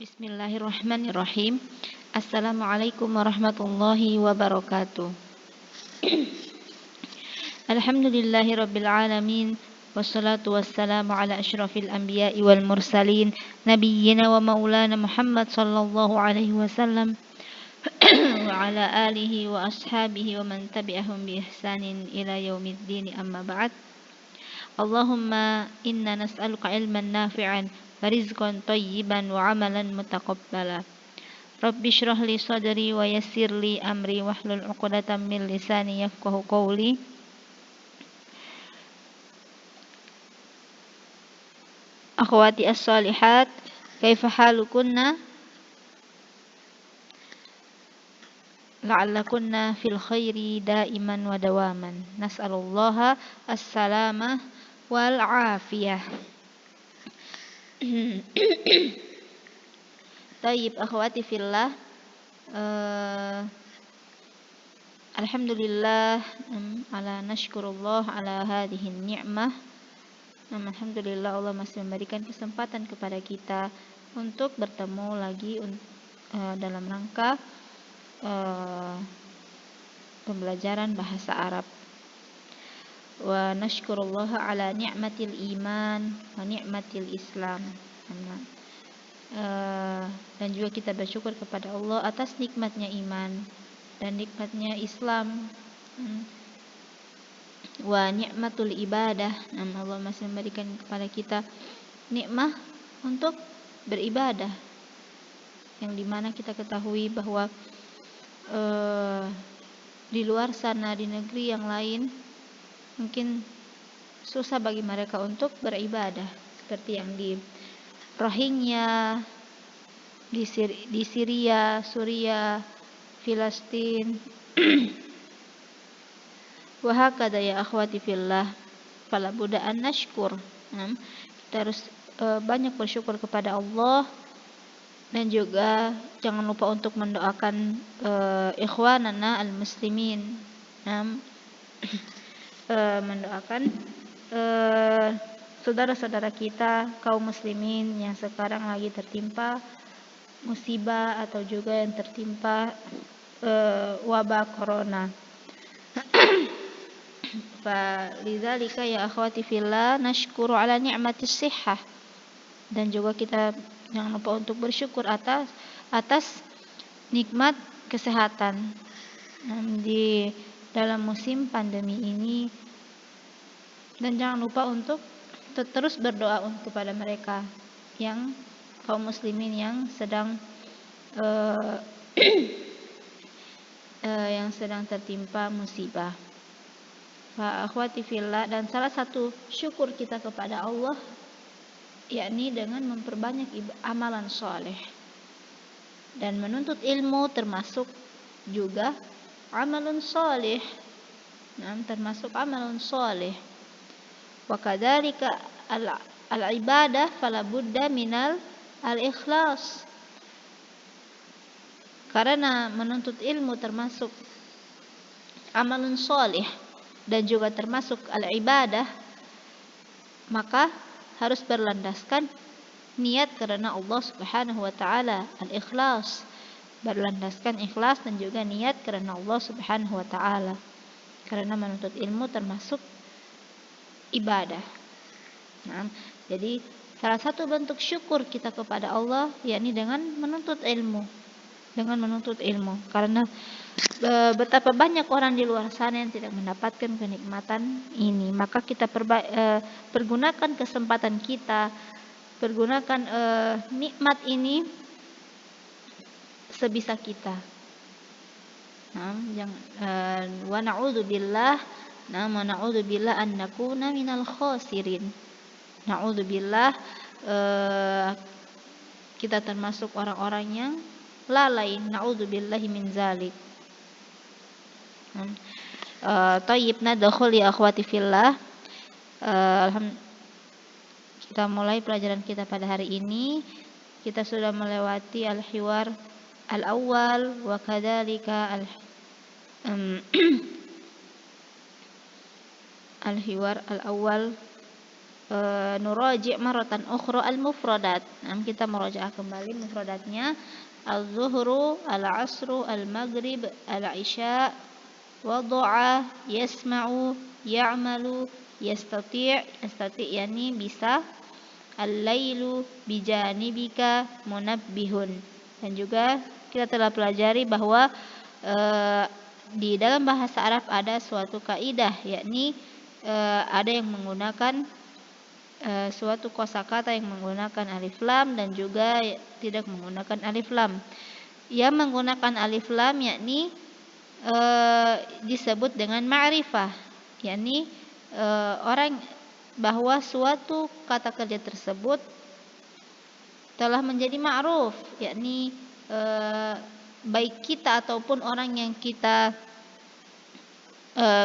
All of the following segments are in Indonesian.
Bismillahirrahmanirrahim. Assalamualaikum warahmatullahi wabarakatuh. Alhamdulillahirabbil alamin wassalatu wassalamu ala asyrafil anbiya'i wal mursalin nabiyyina wa maulana Muhammad sallallahu alaihi wasallam wa ala alihi wa ashabihi wa man tabi'ahum bi ihsanin ila yaumiddin, amma ba'd. Allahumma inna nas'aluka ilman nafi'an wa rizqan thayyiban wa amalan mutaqabbala. Rabbi shrah li sadri wa yassir li amri wahlul 'uqdatam min lisani yafqahu qawli. Akhwati as-salihat, kaifa halukunna? La'allakunna fil khairi daiman wa dawaman. Nas'alullaha as-salamah wal afiyah. Tayyib akhwati fillah, alhamdulillah, ala nashkurullah ala hadhihi ni'mah. Alhamdulillah, Allah masih memberikan kesempatan kepada kita untuk bertemu lagi dalam rangka pembelajaran bahasa Arab. Wa nashkurullah ala ni'matil iman wa ni'matil islam. Dan juga kita bersyukur kepada Allah atas nikmatnya iman dan nikmatnya Islam. Wa ni'matul ibadah. Allah masih memberikan kepada kita nikmah untuk beribadah, yang dimana kita ketahui bahwa di luar sana, di negeri yang lain, mungkin susah bagi mereka untuk beribadah, seperti yang di Rohingya, di Syria, Suriah, Filistin. Wa hakada ya akhwati fillah, fala budda an nashkur. Kita harus banyak bersyukur kepada Allah, dan juga jangan lupa untuk mendoakan ikhwanana al-muslimin. Mendoakan saudara-saudara kita kaum muslimin yang sekarang lagi tertimpa musibah atau juga yang tertimpa wabah corona. Fa lidzalika ya akhwati fillah nashkuru ala ni'matis sihhah, dan juga kita jangan lupa untuk bersyukur atas nikmat kesehatan di dalam musim pandemi ini, dan jangan lupa untuk terus berdoa kepada mereka yang kaum muslimin yang sedang tertimpa musibah. Fa akhwati fillah, dan salah satu syukur kita kepada Allah yakni dengan memperbanyak amalan soleh, dan menuntut ilmu termasuk juga amalun soleh. Termasuk amalun soleh. Wa kadzalika al-ibadah fala budda minal al-ikhlas. Karena menuntut ilmu termasuk amalun soleh dan juga termasuk al-ibadah, maka harus berlandaskan niat karena Allah Subhanahu wa taala, al-ikhlas. Berlandaskan ikhlas dan juga niat karena Allah Subhanahu wa taala. Karena menuntut ilmu termasuk ibadah. Jadi salah satu bentuk syukur kita kepada Allah yakni dengan menuntut ilmu. Karena betapa banyak orang di luar sana yang tidak mendapatkan kenikmatan ini, maka kita pergunakan kesempatan kita, pergunakan nikmat ini sebisa kita. Wa na'udzubillah an nakuna minal khasirin. Na'udzubillah, kita termasuk orang-orang yang lalai. Na'udzubillahi min zalik. Tayyib, nadkhul ya akhwati fillah. Kita mulai pelajaran kita pada hari ini. Kita sudah melewati al-hiwar al-awwal wa kadzalika al-hiwar al-awwal nuraji' maratan ukhra al-mufradat. Nah, kita murajaah kembali mufradatnya. Az-zuhru, al-'asru, al-maghrib, al-'isya, wada'a, yasma'u, ya'malu, yastati' yani bisa, al-lailu, bijanibika, munabbihun. Dan juga kita telah pelajari bahwa di dalam bahasa Arab ada suatu kaidah, yakni ada yang menggunakan suatu kosakata yang menggunakan alif lam dan juga tidak menggunakan alif lam. Yang menggunakan alif lam yakni disebut dengan ma'rifah, yakni orang bahwa suatu kata kerja tersebut telah menjadi ma'ruf, yakni baik kita ataupun orang yang kita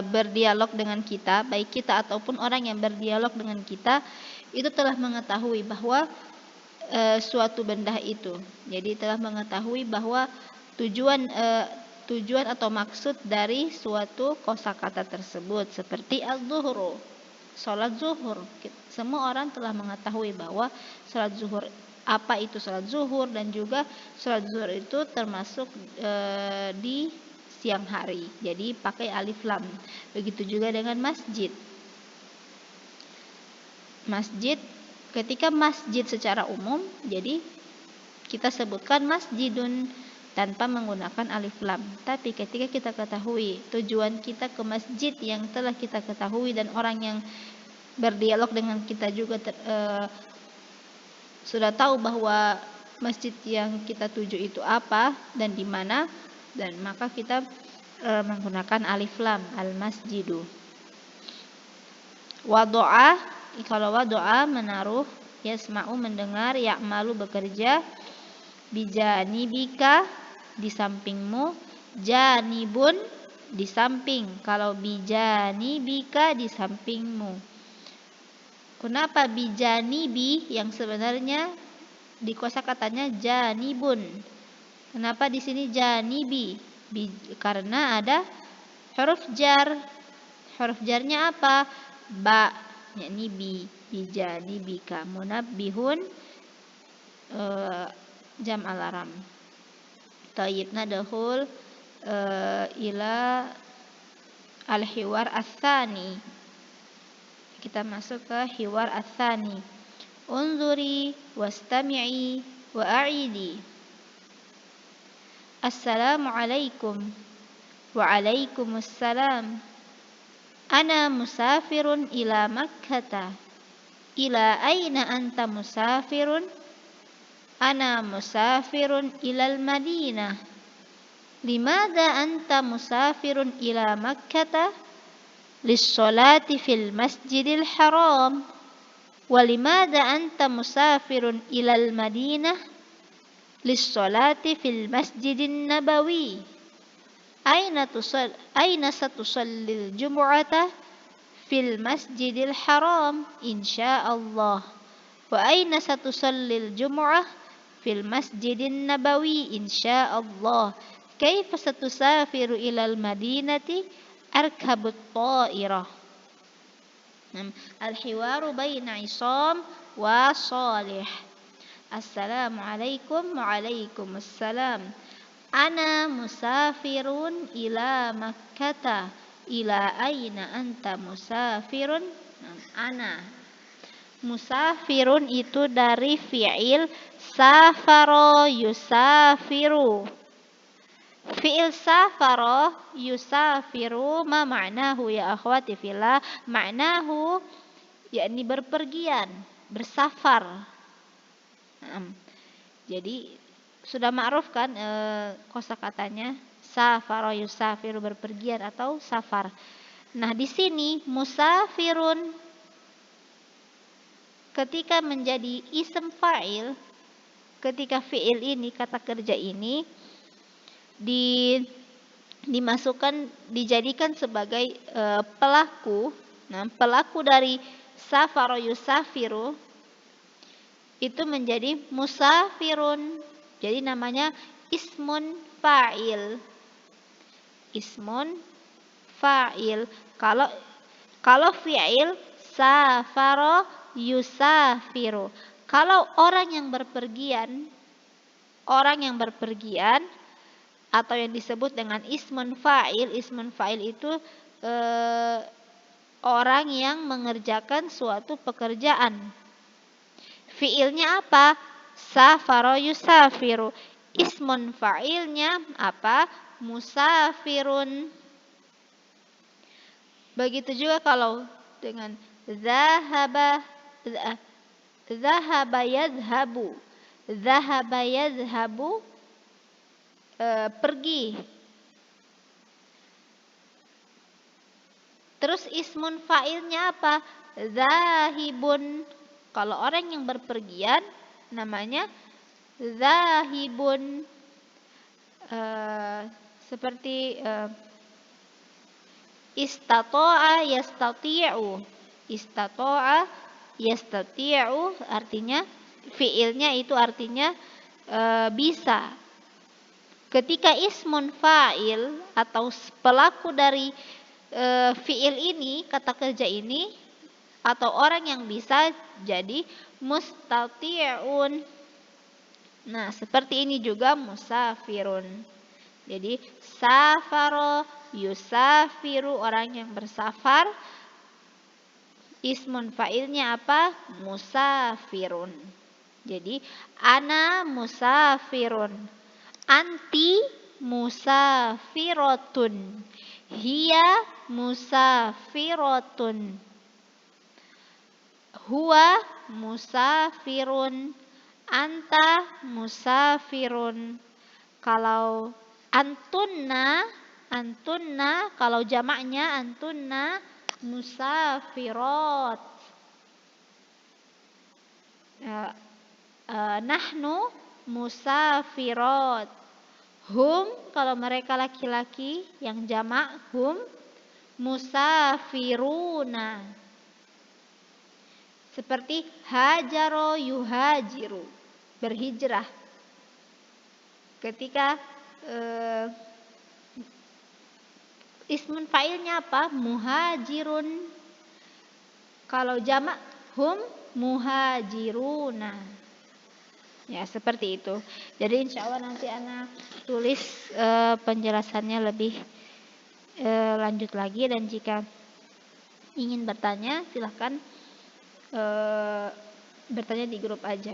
berdialog dengan kita, baik kita ataupun orang yang berdialog dengan kita, itu telah mengetahui bahwa suatu benda itu. Jadi telah mengetahui bahwa tujuan atau maksud dari suatu kosakata tersebut, seperti az-zuhru, salat zuhur. Semua orang telah mengetahui bahwa salat zuhur, apa itu salat zuhur, dan juga salat zuhur itu termasuk di siang hari. Jadi pakai alif lam. Begitu juga dengan masjid. Masjid, ketika masjid secara umum, jadi kita sebutkan masjidun tanpa menggunakan alif lam. Tapi ketika kita ketahui tujuan kita ke masjid yang telah kita ketahui, dan orang yang berdialog dengan kita juga sudah tahu bahwa masjid yang kita tuju itu apa dan di mana, dan maka kita menggunakan alif lam, al-masjidu. Wado'a, kalau wado'a menaruh, yasma'u mendengar, ya'malu bekerja, bijanibika di sampingmu, janibun di samping. Kalau bijanibika di sampingmu. Kenapa bijanibi yang sebenarnya di kosakatanya janibun? Kenapa di sini janibi? Karena ada huruf jar. Huruf jarnya apa? Ba, yakni bijanibika. Munabbihun jam alarm. Tayyib, nadkhul ila al-hiwar ats-tsani. Kita masuk ke hiwar ats-tsani. Unzuri wastami'i wa a'idi. Assalamualaikum. Waalaikumsalam. Ana musafirun ila Makkah. Ila aina anta musafirun? Ana musafirun ilal Madinah. Limadha anta musafirun ila Makkah? Lis-sholati fil masjidil haram. Walimadha anta musafirun ilal Madinah? Lis-sholati fil masjidin nabawi. Aina satusallil jumu'ata? Fil masjidil haram insyaallah. Wa aina satusallil jumu'ah? Fil masjidin nabawi insyaallah. Kaifa satusafiru ilal madinati? Arkabut ta'irah. Al-hiwaru baina Isam wa Salih. Assalamualaikum. Waalaikumsalam. Ana musafirun ila Makkah. Ila aina anta musafirun? Ana. Musafirun itu dari fi'il safaro yusafiru. Fi'il safaro yusafiru, ma ma'nahu ya akhwati fillah? Ma'nahu yakni berpergian, bersafar. Jadi sudah ma'ruf kan kosakatanya, safaro yusafiru, berpergian atau safar. Nah, di sini musafirun ketika menjadi ism fa'il, ketika fi'il ini, kata kerja ini dimasukkan, dijadikan sebagai pelaku. Nah, pelaku dari safaro yusafiru itu menjadi musafirun. Jadi namanya ismun fa'il. Ismun fa'il. Kalau fi'il safaro yusafiru. Kalau orang yang berpergian atau yang disebut dengan ismun fa'il itu orang yang mengerjakan suatu pekerjaan. Fiilnya apa? Safaro yusafiru. Ismun fa'ilnya apa? Musafirun. Begitu juga kalau dengan zahaba yadhhabu. Zahaba yadhhabu, pergi. Terus ismun fa'ilnya apa? Zahibun. Kalau orang yang berpergian namanya zahibun. Seperti istata'a yastati'u. Istata'a yastati'u artinya fiilnya itu artinya bisa. Ketika ismun fa'il atau pelaku dari fiil ini, kata kerja ini atau orang yang bisa jadi mustati'un. Nah, seperti ini juga musafirun. Jadi safaro yusafiru, orang yang bersafar. Ismun fa'ilnya apa? Musafirun. Jadi ana musafirun, anti musafirotun, hiya musafirotun, huwa musafirun, anta musafirun. Kalau antunna kalau jamaknya antunna musafirot. Nahnu musafirot. Hum kalau mereka laki-laki yang jamak hum musafiruna. Seperti hajaro yuhajiru, berhijrah. Ketika ismun fa'ilnya apa? Muhajirun. Kalau jamak hum muhajiruna. Ya, seperti itu. Jadi insya Allah nanti Ana tulis penjelasannya lebih lanjut lagi, dan jika ingin bertanya silahkan bertanya di grup aja.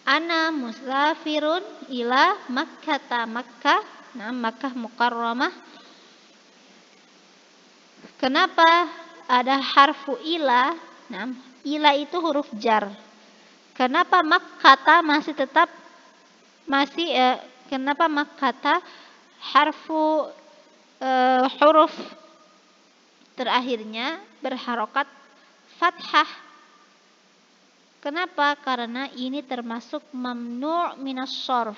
Ana musafirun ila Makkah. Nah, Makkah Mukarramah. Kenapa ada harfu ila? Nah, ila itu huruf jar. Kenapa Makkah kenapa Makkah harfu huruf terakhirnya berharokat fathah? Kenapa? Karena ini termasuk mamnu' minas shorf.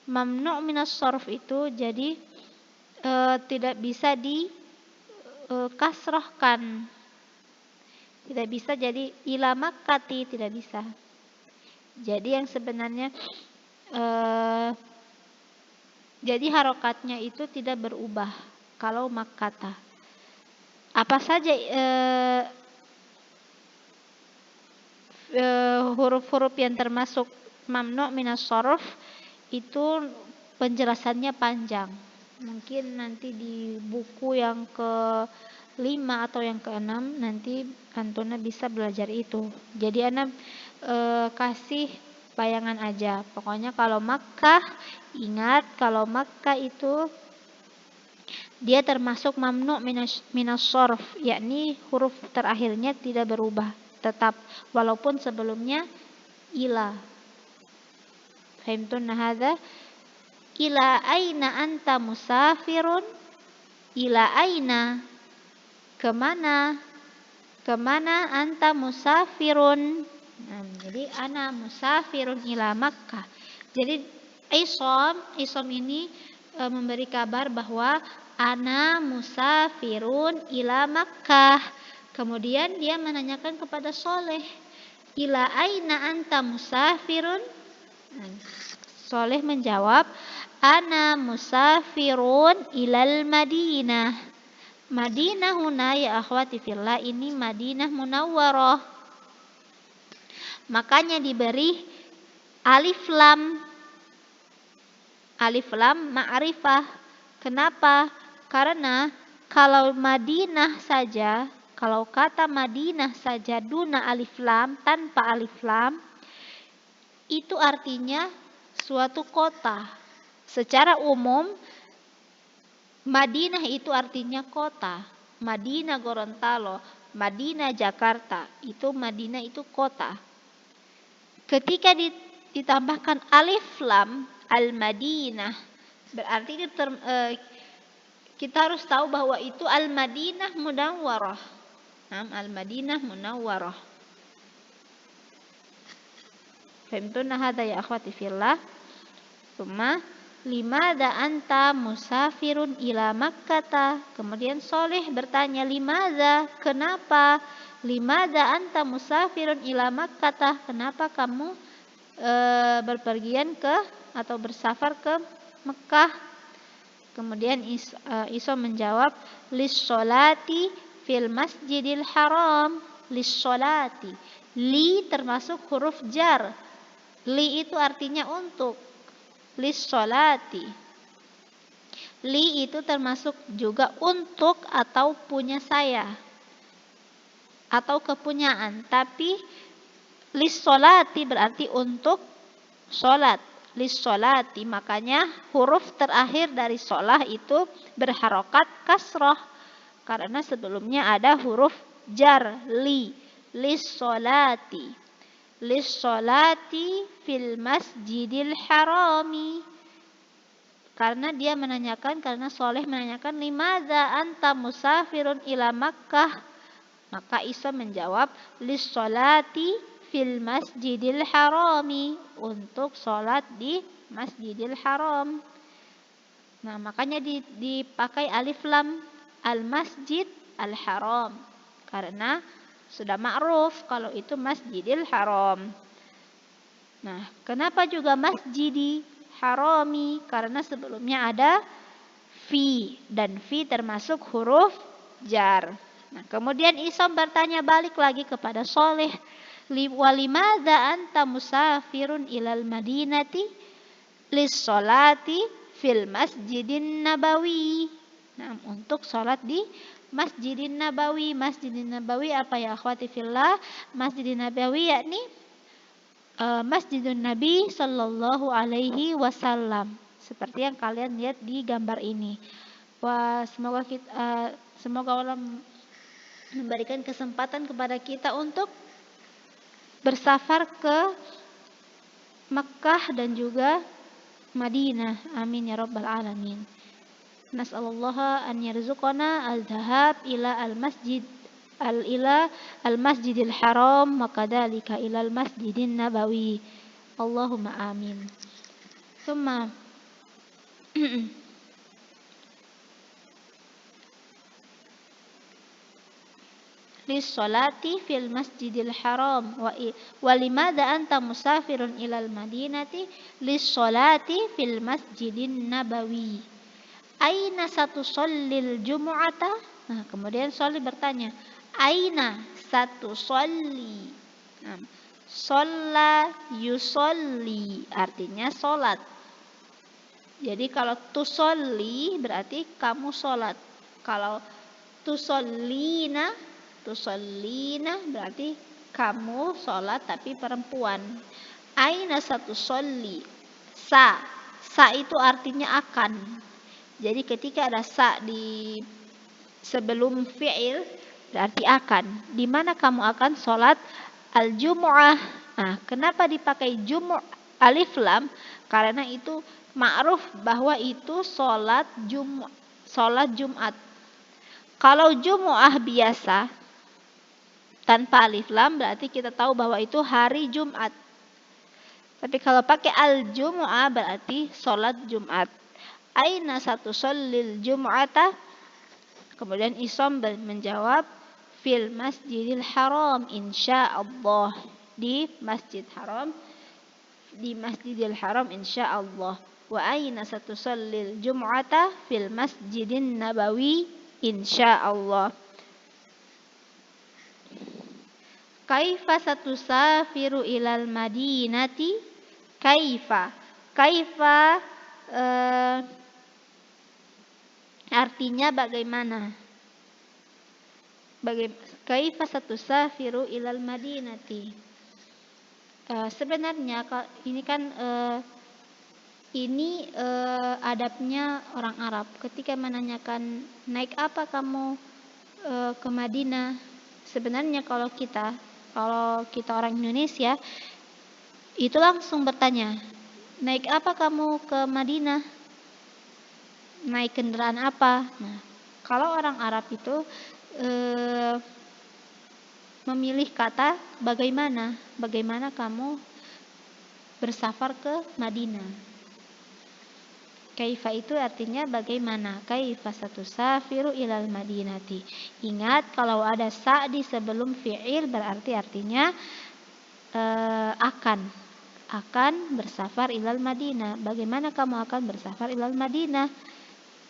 Mamnu' minas shorf itu jadi tidak bisa kasrohkan. Tidak bisa jadi ila makkati, tidak bisa. Jadi yang sebenarnya jadi harokatnya itu tidak berubah kalau makkata. Apa saja huruf-huruf yang termasuk mamnu' minas shorf itu penjelasannya panjang. Mungkin nanti di buku yang ke-5 atau yang ke-6 nanti Antuna bisa belajar itu. Jadi Ana kasih bayangan aja. Pokoknya kalau Makkah, ingat kalau Makkah itu dia termasuk mamnu' minas shorf, yakni huruf terakhirnya tidak berubah, tetap walaupun sebelumnya ila. Fahimtun hadza? Ila aina anta musafirun? Ila aina, kemana? Kemana anta musafirun? Nah, jadi ana musafirun ila Makkah. Jadi isom ini memberi kabar bahwa ana musafirun ila Makkah. Kemudian dia menanyakan kepada Soleh, ila aina anta musafirun? Nah, Soleh menjawab, ana musafirun ilal Madinah. Madinah huna ya akhwati fillah, ini Madinah Munawwarah. Makanya diberi alif lam. Alif lam ma'rifah. Kenapa? Karena kalau Madinah saja, kalau kata Madinah saja duna alif lam, tanpa alif lam, itu artinya suatu kota. Secara umum Madinah itu artinya kota. Madinah Gorontalo, Madinah Jakarta, itu Madinah itu kota. Ketika ditambahkan alif lam al-Madinah, berarti kita harus tahu bahwa itu al-Madinah Munawwarah. Al-Madinah Munawwarah. Fahimtuna hadza ya akhwati fillah? Tsumma limadza anta musafirun ila Makkah? Kemudian Soleh bertanya, limadza? Kenapa? Limadza anta musafirun ila Makkah? Kenapa kamu berpergian ke atau bersafar ke Mekah? Kemudian Isom menjawab, lis-sholati fil masjidil haram. Lis-sholati. Li termasuk huruf jar. Li itu artinya untuk. Lis-sholati. Li itu termasuk juga untuk atau punya saya. Atau kepunyaan. Tapi lis-sholati berarti untuk sholat. Lis-sholati. Makanya huruf terakhir dari sholah itu berharokat kasroh. Karena sebelumnya ada huruf jar. Li. Lis-sholati. Lis-sholati fil masjidil harami. Karena dia menanyakan, karena Soleh menanyakan, limadza anta musafirun ila Makkah? Maka Isa menjawab, lis-sholati fil masjidil harami. Untuk sholat di masjidil haram. Nah, makanya dipakai alif lam al-masjid al-haram. Karena sudah ma'ruf kalau itu masjidil haram. Nah, kenapa juga masjidi harami? Karena sebelumnya ada fi. Dan fi termasuk huruf jar. Nah, kemudian Isom bertanya balik lagi kepada Soleh. Walimadza anta musafirun ilal madinati lis-sholati fil masjidin nabawi. Nah, untuk sholat di Masjidin Nabawi. Masjidin Nabawi apa ya akhwati fillah? Masjidin Nabawi yakni Masjidun Nabi Sallallahu Alaihi Wasallam. Seperti yang kalian lihat di gambar ini. Wah, semoga Allah memberikan kesempatan kepada kita untuk bersafar ke Mekah dan juga Madinah. Amin ya rabbal alamin. Nas'alullaha an yarzuqana al-dhahab ila al-masjidil haram wa kadzalika ila al-masjidin nabawi. Allahumma amin. Tsumma lis-sholati fil masjidil haram wa limadza anta musafirun ilal madinati lis-sholati fil masjidin nabawi. Aina satu sholil jumu'ata? Nah, kemudian Solih bertanya, aina satu sholli? Nah, sholla yusolli artinya sholat. Jadi kalau tusolli berarti kamu sholat. Kalau tusollina berarti kamu sholat tapi perempuan. Aina satu sholli? Sa itu artinya akan. Jadi ketika ada sa di sebelum fi'il berarti akan. Di mana kamu akan sholat al-jumu'ah? Nah, kenapa dipakai jumu' alif lam? Karena itu ma'ruf bahwa itu sholat Jumat. Kalau jumu'ah biasa tanpa alif lam berarti kita tahu bahwa itu hari Jumat. Tapi kalau pakai al-jumu'ah berarti sholat Jumat. Aina satu sholil jum'ata? Kemudian Isom menjawab, fil masjidil haram insyaallah. Di masjidil haram insyaallah. Wa aina satu sholil jum'ata? Fil masjidin nabawi insyaallah. Kaifa satusafiru ilal madinati? Kaifa. Kaifa artinya bagaimana? Kaifa satusafiru ilal madinati? Sebenarnya ini kan ini adabnya orang Arab ketika menanyakan naik apa kamu ke Madinah. Sebenarnya kalau kita orang Indonesia itu langsung bertanya, naik apa kamu ke Madinah? Naik kendaraan apa? Nah, kalau orang Arab itu memilih kata bagaimana kamu bersafar ke Madinah. Kaifa itu artinya bagaimana. Kaifa satusafiru ilal madinati. Ingat kalau ada sa di sebelum fi'il berarti artinya akan bersafar ilal Madinah. Bagaimana kamu akan bersafar ilal Madinah?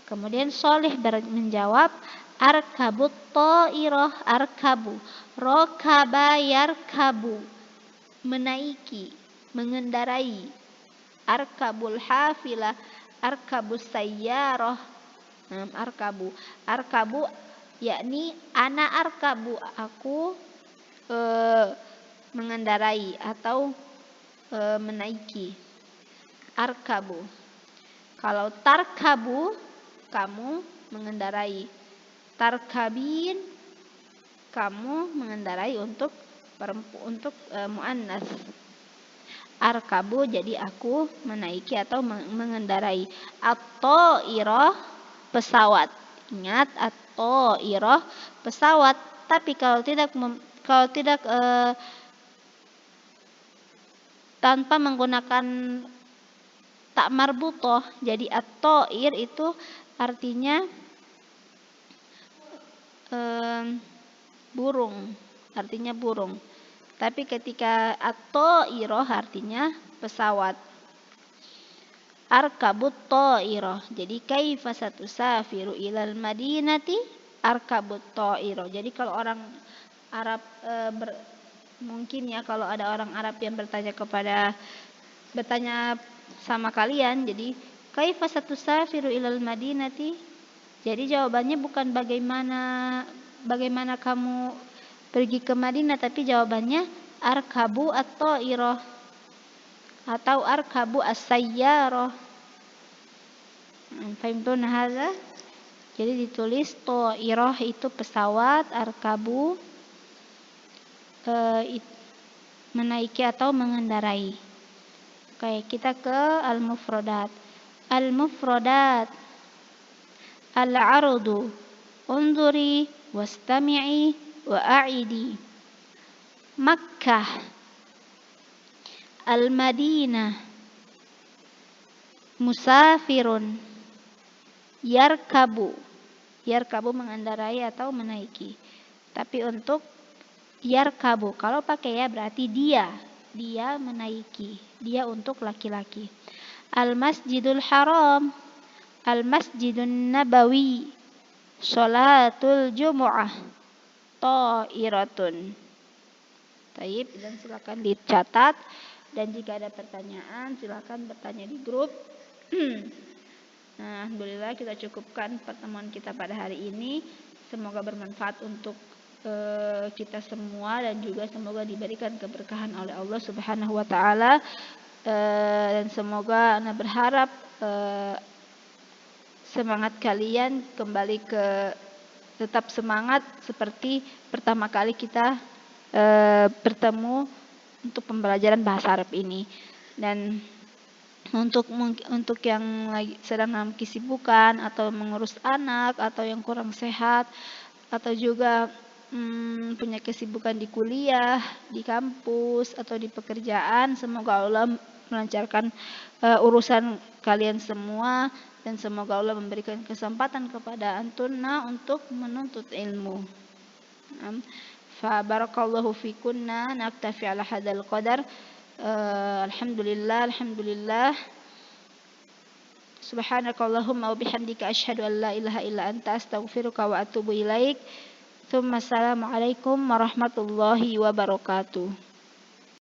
Kemudian Soleh menjawab, arkabut ta'irah, arkabu, rokaba yarkabu, menaiki, mengendarai, arkabul hafilah, arkabus sayyarah. Arkabu yakni ana arkabu, aku mengendarai atau menaiki. Arkabu. Kalau tarkabu, kamu mengendarai. Tarkabin, kamu mengendarai untuk muannas. Arkabu jadi aku menaiki atau mengendarai. At-ta'irah, pesawat. Ingat, at-ta'irah, pesawat. Tapi kalau tidak tanpa menggunakan tak marbutoh, jadi at-ta'ir itu artinya burung, artinya burung. Tapi ketika at-ta'irah artinya pesawat. Arkabut ta'irah. Jadi kaifa satusafiru ilal madinati? Arkabut ta'irah. Jadi kalau orang Arab mungkin ya kalau ada orang Arab yang bertanya sama kalian, jadi kaifa satusafiru ilal madinati? Jadi jawabannya bukan bagaimana kamu pergi ke Madinah, tapi jawabannya arkabu at-ta'irah atau arkabu as-sayyarah. Fahimtun hadza? Jadi ditulis ta'irah itu pesawat, arkabu menaiki atau mengendarai. Oke, kita ke al-mufradat. Al-mufradat. Al-ardu. Unzuri wastami'i wa'a'idi. Makkah. Al-Madinah. Musafirun. Yarkabu. Yarkabu mengendarai atau menaiki. Tapi untuk yarkabu, kalau pakai ya berarti dia menaiki. Dia untuk laki-laki. Al-Masjidul Haram. Al-Masjidun Nabawi. Sholatul Jumu'ah. Ta'iratun. Taib, dan silakan dicatat. Dan jika ada pertanyaan, silakan bertanya di grup. Nah, alhamdulillah kita cukupkan pertemuan kita pada hari ini. Semoga bermanfaat untuk kita semua dan juga semoga diberikan keberkahan oleh Allah Subhanahu wa taala. Dan semoga Ana berharap semangat kalian kembali tetap semangat seperti pertama kali kita bertemu untuk pembelajaran bahasa Arab ini. Dan untuk yang lagi sedang dalam kesibukan atau mengurus anak atau yang kurang sehat atau juga punya kesibukan di kuliah, di kampus atau di pekerjaan, semoga Allah melancarkan urusan kalian semua dan semoga Allah memberikan kesempatan kepada antuna untuk menuntut ilmu. Fa barakallahu fikunna, naktafi ala hadzal qadar. Alhamdulillah. Subhanakallahumma wa bihamdika asyhadu an la ilaha illa anta astaghfiruka wa atubu ilaik. Assalamualaikum warahmatullahi wabarakatuh.